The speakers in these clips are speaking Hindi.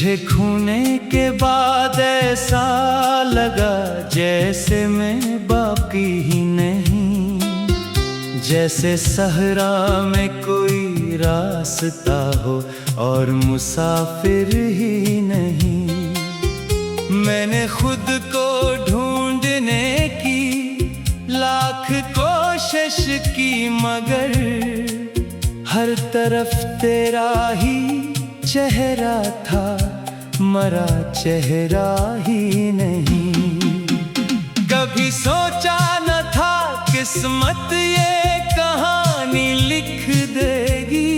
तुझे खोने के बाद ऐसा लगा जैसे मैं बाकी ही नहीं, जैसे सहरा में कोई रास्ता हो और मुसाफिर ही नहीं। मैंने खुद को ढूंढने की लाख कोशिश की, मगर हर तरफ तेरा ही चेहरा था, मरा चेहरा ही नहीं। कभी सोचा न था किस्मत ये कहानी लिख देगी,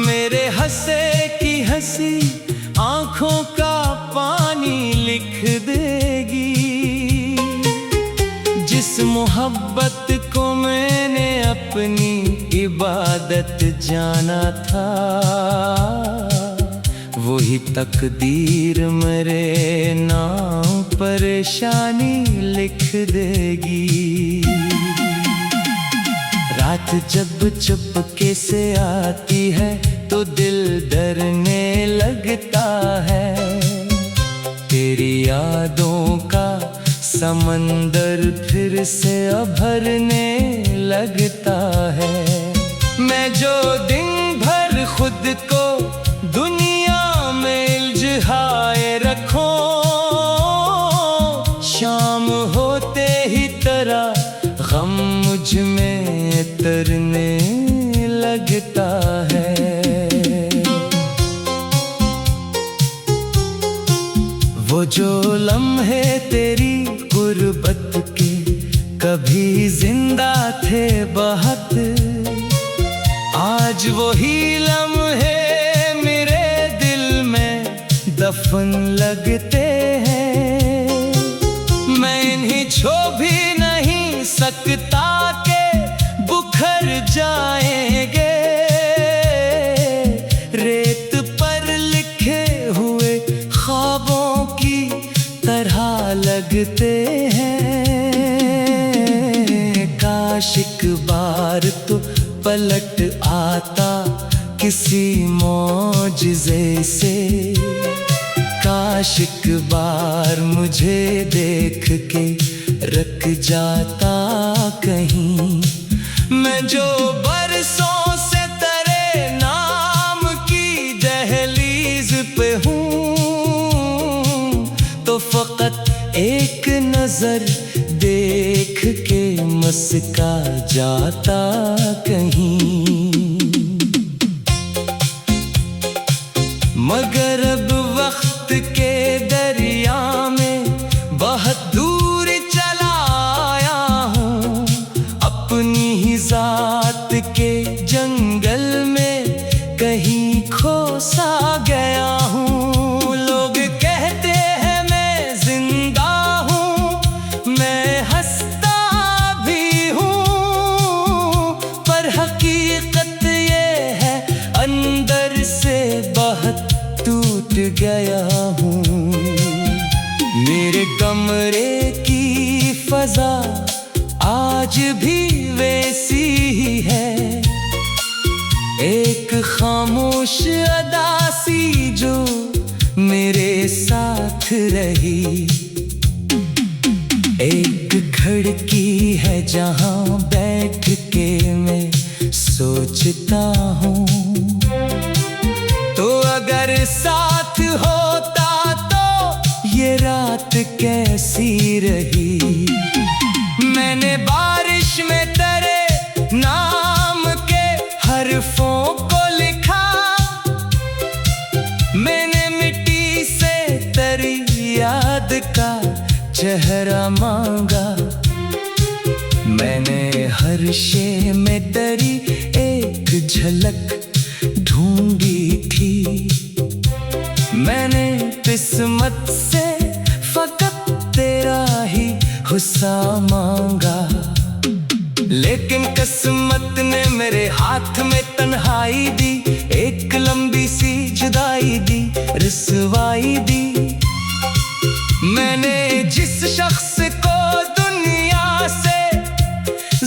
मेरे हंसे की हंसी आंखों का पानी लिख देगी। जिस मोहब्बत को मैंने अपनी इबादत जाना था, वही तकदीर मेरे नाम परेशानी लिख देगी। रात जब चुपके से आती है तो दिल डरने लगता है, तेरी यादों का समंदर फिर से अभरने लगता है। मैं जो दिन भर खुद को दुनिया में इल्तिहाए रखूं, शाम होते ही तेरा गम मुझ में तरने लगता है। वो जो लम्हे तेरी गुर्बत के कभी जिंदा थे बहुत, आज वही लम्हे मेरे दिल में दफन लगते हैं। मैं इन्हीं छू भी नहीं सकता के बुखर जाएंगे, रेत पर लिखे हुए ख्वाबों की तरह लगते हैं। काश एक बार तो पलट आता किसी मौजिज़े से, काश एक बार मुझे देख के रख जाता कहीं। मैं जो बरसों से तेरे नाम की दहलीज पे हूँ, तो फकत एक नजर देख के मस्का जाता कहीं। मगर अब वक्त के दरिया में बहुत दूर चला आया हूँ, अपनी ही जात के जंगल में कहीं खो सा गया हूँ। लोग कहते हैं मैं जिंदा हूँ, मैं हंसता भी हूँ, पर हकीकत ये है अंदर से बहुत टूट गया हूँ। मेरे कमरे की फजा आज भी वैसी ही है, एक खामोश अदासी जो मेरे साथ रही। एक खिड़की है जहाँ बैठ के मैं सोचता हूँ, तो अगर साथ होता तो ये रात कैसी रही। मैंने बारिश में तेरे नाम के हरफों को लिखा, मैंने मिट्टी से तेरी याद का चेहरा मांगा। मैंने हर शे में तेरी एक झलक ढूंढी थी, मैंने किस्मत से फकत तेरा ही हुस्सा मांगा। लेकिन किस्मत ने मेरे हाथ में तन्हाई दी, एक लंबी सी जुदाई दी, रुसवाई दी। मैंने जिस शख्स को दुनिया से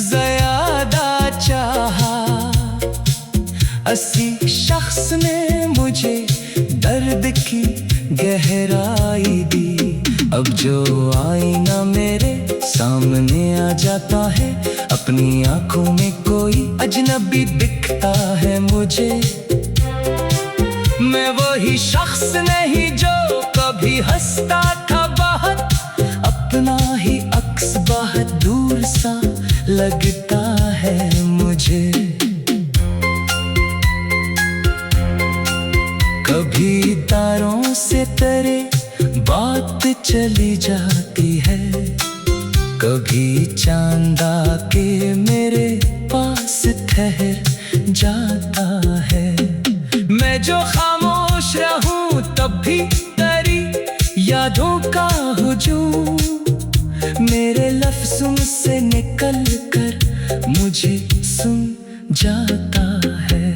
ज्यादा चाहा, असी शख्स ने मुझे दर्द की गहराई दी। अब जो आईना मेरे सामने आ जाता है, अपनी आंखों में कोई अजनबी दिखता है मुझे। मैं वही शख्स नहीं जो कभी हंसता था बहुत, अपना ही अक्स बहुत दूर सा लगता है मुझे। कभी तारों से तेरे बात चली जाती है, कभी चांदा के मेरे पास ठहर जाता है। मैं जो खामोश रहूं तब भी तेरी यादों का हुजूम मेरे लफ्ज़ों से निकल कर मुझे सुन जाता है।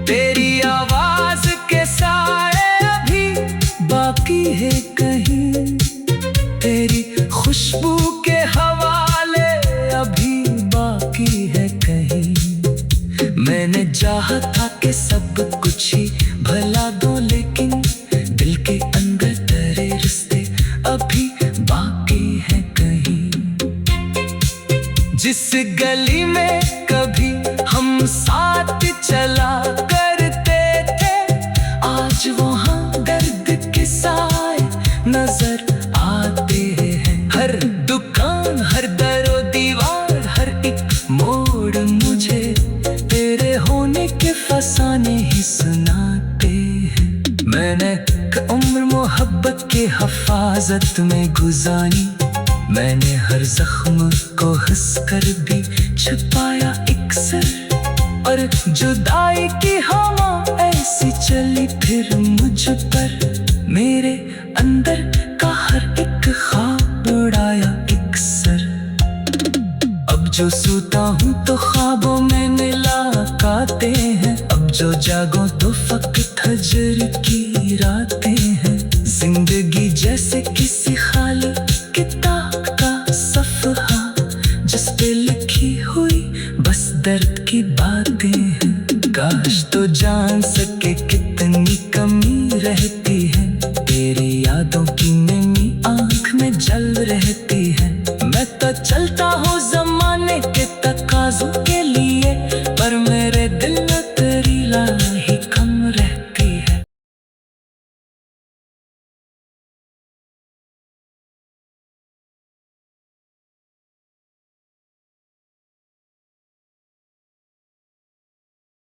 तेरी आवाज के साए अभी बाकी है कहीं, तेरी खुशबू के हवाले अभी बाकी है कहीं। मैंने चाहा था कि सब कुछ ही भला दो, लेकिन दिल के अंदर तेरे रिश्ते अभी बाकी है कहीं। जिस गली में कभी हम साथ चला करते थे, आज वहाँ दर्द के साए नजर आते हैं। हर दुकान, हर दरो दीवार, हर एक मोड़ मुझे तेरे होने के फसाने ही सुनाते हैं। मैंने उम्र मोहब्बत के हिफाजत में गुजारी, मैंने हर जख्म को हंसकर भी छुपाया एक सर। और जुदाई की हवा ऐसी चली फिर मुझ पर, मेरे अंदर का हर एक ख्वाब उड़ाया एक सर। अब जो सोता हूँ तो ख्वाबों में मुलाकाते हैं, अब जो जागो तो फकत हजर की रातें हैं। जिंदगी जैसे किसी खाली किताब का सफ़हा, जिस पे लिखी हुई बस दर्द की बातें हैं। काश तो जान सके कितनी कमी रहती